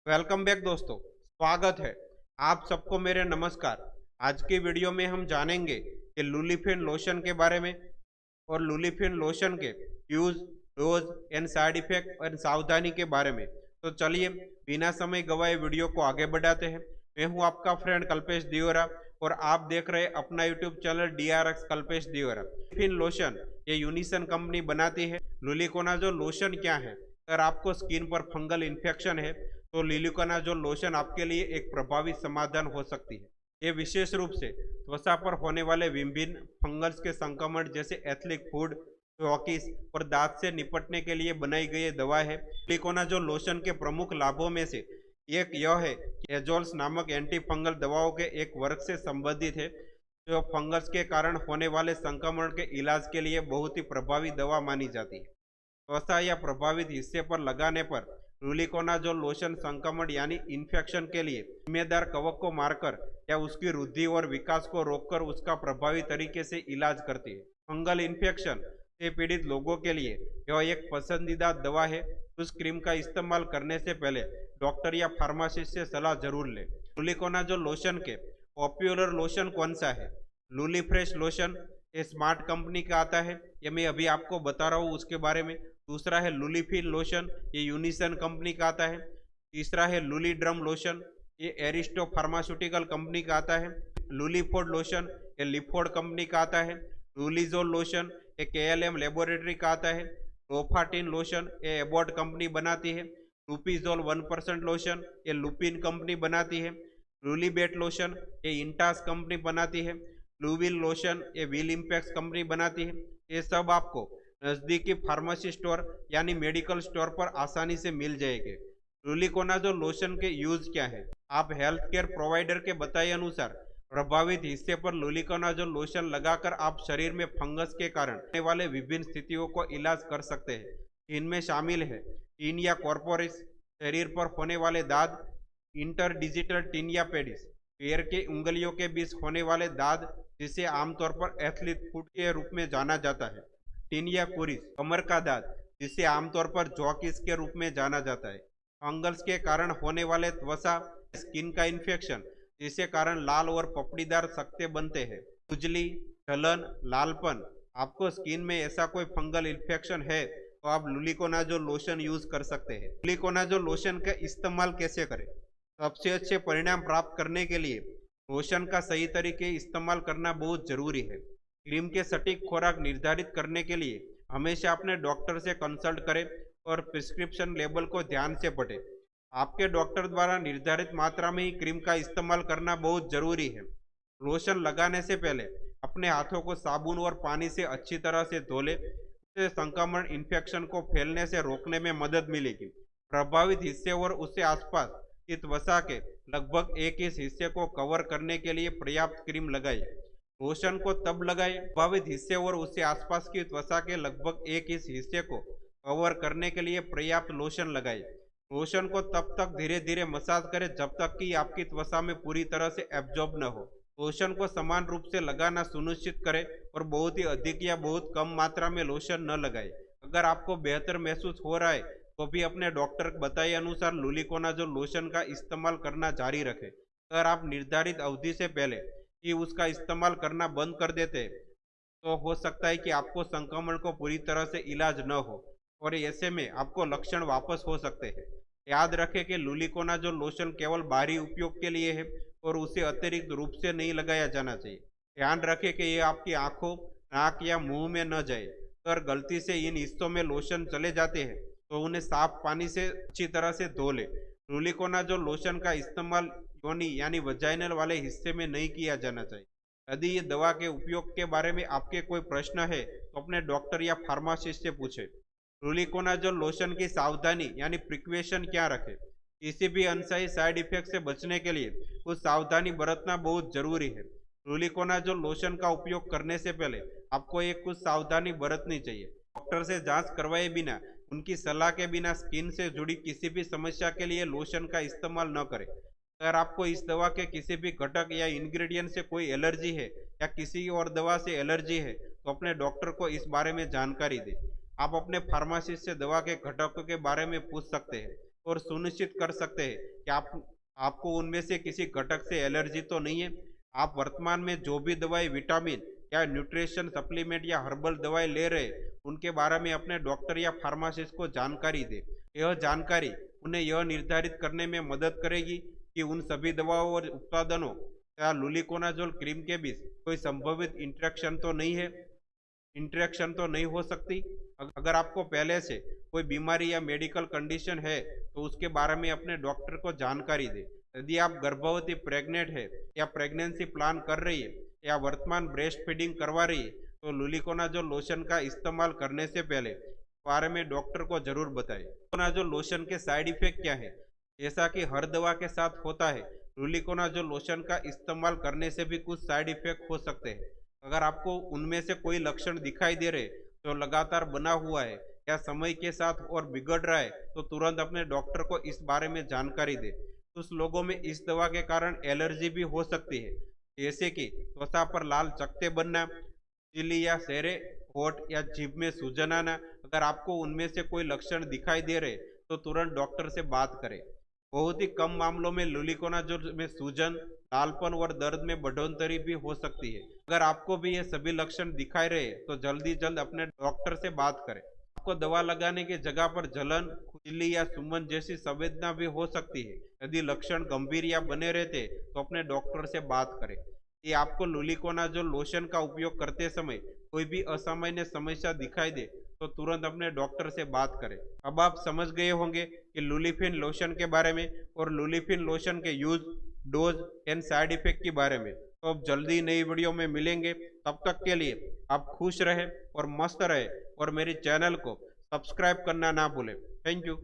Welcome back दोस्तों। स्वागत है आप सबको मेरे नमस्कार। आज की वीडियो में हम जानेंगे कि लुलिफिन लोशन के बारे में और लुलिफिन लोशन के use, dose and side effect और सावधानी के बारे में। तो चलिए बिना समय गवाए वीडियो को आगे बढ़ाते हैं। मैं हूं आपका फ्रेंड कल्पेश दियोरा और आप देख रहे हैं अपना YouTube channel DRX Kalpesh Diyora. Luliphin lotion ये यूनिसन कंपनी बनाती है। लुलिकोनाजोल लोशन क्या है? अगर आपको स्किन पर फंगल इन्फेक्शन है तो लिलुकोनाजोल लोशन आपके लिए एक प्रभावी समाधान हो सकती है। ये विशेष रूप से त्वचा पर होने वाले विभिन्न फंगल्स के संक्रमण जैसे एथनिक फूड, रॉकीज और दांत से निपटने के लिए बनाई गई दवा है। लिलुकोनाजोल लोशन के प्रमुख लाभों में से एक यह है कि एजोल्स नामक एंटी फंगल दवाओं के एक वर्ग से संबंधित है जो फंगस के कारण होने वाले संक्रमण के इलाज के लिए बहुत ही प्रभावी दवा मानी जाती है। त्वचा या प्रभावित हिस्से पर लगाने पर लुलिकोनाजोल लोशन संक्रमण यानी इन्फेक्शन के लिए जिम्मेदार कवक को मारकर या उसकी वृद्धि और विकास को रोककर उसका प्रभावी तरीके से इलाज करती है। फंगल इन्फेक्शन से पीड़ित लोगों के लिए यह एक पसंदीदा दवा है। उस क्रीम का इस्तेमाल करने से पहले डॉक्टर या फार्मासिस्ट से सलाह जरूर लें। लुलिकोनाजोल लोशन के पॉपुलर लोशन कौन सा है? लुली फ्रेश लोशन ये स्मार्ट कंपनी का आता है, ये मैं अभी आपको बता रहा हूँ उसके बारे में। दूसरा है लुलिफिन लोशन, ये यूनिसन कंपनी का आता है। तीसरा है लुली ड्रम लोशन, ये एरिस्टो फार्मास्यूटिकल कंपनी का आता है। लुलीफोर्ड लोशन ये लिफोर्ड कंपनी का आता है। लुलिजोल लोशन ये KLM लेबोरेटरी का आता है। रोफाटिन लोशन ये एबॉट कंपनी बनाती है। लुपिजोल 1% लोशन ये लुपिन कंपनी बनाती है। लुलीबेट लोशन ये इंटास कंपनी बनाती है। लुविल लोशन ये विल इम्पैक्स कंपनी बनाती है। ये सब आपको नज़दीकी फार्मेसी स्टोर यानी मेडिकल स्टोर पर आसानी से मिल जाएंगे। लुलिकोनाजोल लोशन के यूज क्या है? आप हेल्थ केयर प्रोवाइडर के बताए अनुसार प्रभावित हिस्से पर लुलिकोनाजोल लोशन लगाकर आप शरीर में फंगस के कारण होने वाले विभिन्न स्थितियों को इलाज कर सकते हैं। इनमें शामिल है टीनिया कॉर्पोरिस, शरीर पर होने वाले दाद, इंटरडिजिटल टीनिया पेडिस, पैर के उंगलियों के बीच होने वाले दाद जिसे आमतौर पर एथलीट फुट के रूप में जाना जाता है। टीनिया कोरिस, कमर का दाद जिसे आमतौर पर जॉकिस के रूप में जाना जाता है। फंगल्स के कारण होने वाले त्वचा स्किन का इन्फेक्शन जिसके कारण लाल और पपड़ीदार सक्ते बनते हैं। खुजली, जलन, लालपन, आपको स्किन में ऐसा कोई फंगल इन्फेक्शन है तो आप लुलिकोनाजोल लोशन यूज कर सकते हैं। लुलिकोनाजोल लोशन का इस्तेमाल कैसे करें? सबसे अच्छे परिणाम प्राप्त करने के लिए लोशन का सही तरीके इस्तेमाल करना बहुत जरूरी है। क्रीम के सटीक खुराक निर्धारित करने के लिए हमेशा अपने डॉक्टर से कंसल्ट करें और प्रिस्क्रिप्शन लेबल को ध्यान से पढ़ें। आपके डॉक्टर द्वारा निर्धारित मात्रा में ही क्रीम का इस्तेमाल करना बहुत जरूरी है। लोशन लगाने से पहले अपने हाथों को साबुन और पानी से अच्छी तरह से धो लें। इससे संक्रमण इन्फेक्शन को फैलने से रोकने में मदद मिलेगी। प्रभावित हिस्से और उससे आसपास की त्वचा के लगभग एक इस हिस्से को कवर करने के लिए पर्याप्त क्रीम लगाएं। लोशन को तब लगाएं प्रभावित हिस्से और उसके आसपास की त्वचा के लगभग एक इस हिस्से को कवर करने के लिए पर्याप्त लोशन लगाएं। लोशन को तब तक धीरे धीरे मसाज करें जब तक कि आपकी त्वचा में पूरी तरह से एब्जॉर्ब न हो। लोशन को समान रूप से लगाना सुनिश्चित करें और बहुत ही अधिक या बहुत कम मात्रा में लोशन न लगाएं। अगर आपको बेहतर महसूस हो रहा है तो भी अपने डॉक्टर बताए अनुसार लुलिकोनाजोल लोशन का इस्तेमाल करना जारी रखें। अगर आप निर्धारित अवधि से पहले ही उसका इस्तेमाल करना बंद कर देते हैं तो हो सकता है कि आपको संक्रमण को पूरी तरह से इलाज न हो और ऐसे में आपको लक्षण वापस हो सकते हैं। याद रखें कि लुलिकोनाजोल लोशन केवल बाहरी उपयोग के लिए है और उसे अतिरिक्त रूप से नहीं लगाया जाना चाहिए। ध्यान रखें कि ये आपकी आंखों, नाक या मुंह में न जाए। अगर गलती से इन हिस्सों में लोशन चले जाते हैं तो उन्हें साफ पानी से अच्छी तरह से धो लें। लुलिकोनाजोल लोशन का इस्तेमाल योनि यानी वजाइनल वाले हिस्से में नहीं किया जाना चाहिए। यदि ये दवा के उपयोग के बारे में आपके कोई प्रश्न है तो अपने डॉक्टर या फार्मासिस्ट से पूछें। लुलिकोनाजोल लोशन की सावधानी यानी प्रिकॉशन क्या रखें? किसी भी अनसही साइड इफेक्ट से बचने के लिए कुछ सावधानी बरतना बहुत जरूरी है। लुलिकोनाजोल लोशन का उपयोग करने से पहले आपको एक कुछ सावधानी बरतनी चाहिए। डॉक्टर से जांच करवाए बिना, उनकी सलाह के बिना स्किन से जुड़ी किसी भी समस्या के लिए लोशन का इस्तेमाल न करें। अगर आपको इस दवा के किसी भी घटक या इंग्रेडिएंट से कोई एलर्जी है या किसी और दवा से एलर्जी है तो अपने डॉक्टर को इस बारे में जानकारी दें। आप अपने फार्मासिस्ट से दवा के घटकों के बारे में पूछ सकते हैं और सुनिश्चित कर सकते हैं कि आपको उनमें से किसी घटक से एलर्जी तो नहीं है। आप वर्तमान में जो भी दवाई, विटामिन या न्यूट्रिशन सप्लीमेंट या हर्बल दवाई ले रहे हैं, उनके बारे में अपने डॉक्टर या फार्मासिस्ट को जानकारी दें। यह जानकारी उन्हें यह निर्धारित करने में मदद करेगी कि उन सभी दवाओं और उत्पादनों या लुलिकोनाजोल क्रीम के बीच कोई संभावित इंटरेक्शन तो नहीं हो सकती। अगर आपको पहले से कोई बीमारी या मेडिकल कंडीशन है तो उसके बारे में अपने डॉक्टर को जानकारी दें। यदि आप गर्भवती, प्रेग्नेंट है या प्रेगनेंसी प्लान कर रही है या वर्तमान ब्रेस्ट फीडिंग करवा रही है तो लुलिकोनाजोल लोशन का इस्तेमाल करने से पहले बारे में डॉक्टर को जरूर बताएं। लुलिकोनाजोल लोशन के साइड इफेक्ट क्या है? जैसा कि हर दवा के साथ होता है, लुलिकोनाजोल लोशन का इस्तेमाल करने से भी कुछ साइड इफेक्ट हो सकते हैं। अगर आपको उनमें से कोई लक्षण दिखाई दे रहे जो लगातार बना हुआ है या समय के साथ और बिगड़ रहा है तो तुरंत अपने डॉक्टर को इस बारे में जानकारी दें। कुछ लोगों में इस दवा के कारण एलर्जी भी हो सकती है, जैसे कि त्वचा पर लाल चकत्ते बनना, चिली या सेरे, होठ या जीभ में सूजन आना। अगर आपको उनमें से कोई लक्षण दिखाई दे रहे तो तुरंत डॉक्टर से बात करें। बहुत ही कम मामलों में लुलिकोनाजोल में सूजन, लालपन और दर्द में बढ़ोतरी भी हो सकती है। अगर आपको भी ये सभी लक्षण दिखाई रहे तो जल्द अपने डॉक्टर से बात करें। आपको दवा लगाने की जगह पर जलन, खुजली या सुमन जैसी संवेदना भी हो सकती है। यदि लक्षण गंभीर या बने रहते तो अपने डॉक्टर से बात करें। ये आपको लुलिकोनाजोल लोशन का उपयोग करते समय कोई भी असामान्य समस्या दिखाई दे तो तुरंत अपने डॉक्टर से बात करें। अब आप समझ गए होंगे कि लुलिफिन लोशन के बारे में और लुलिफिन लोशन के use, dose and side effect के बारे में। तो अब जल्दी नई वीडियो में मिलेंगे। तब तक के लिए आप खुश रहे और मस्त रहे और मेरे चैनल को सब्सक्राइब करना ना भूलें। Thank you.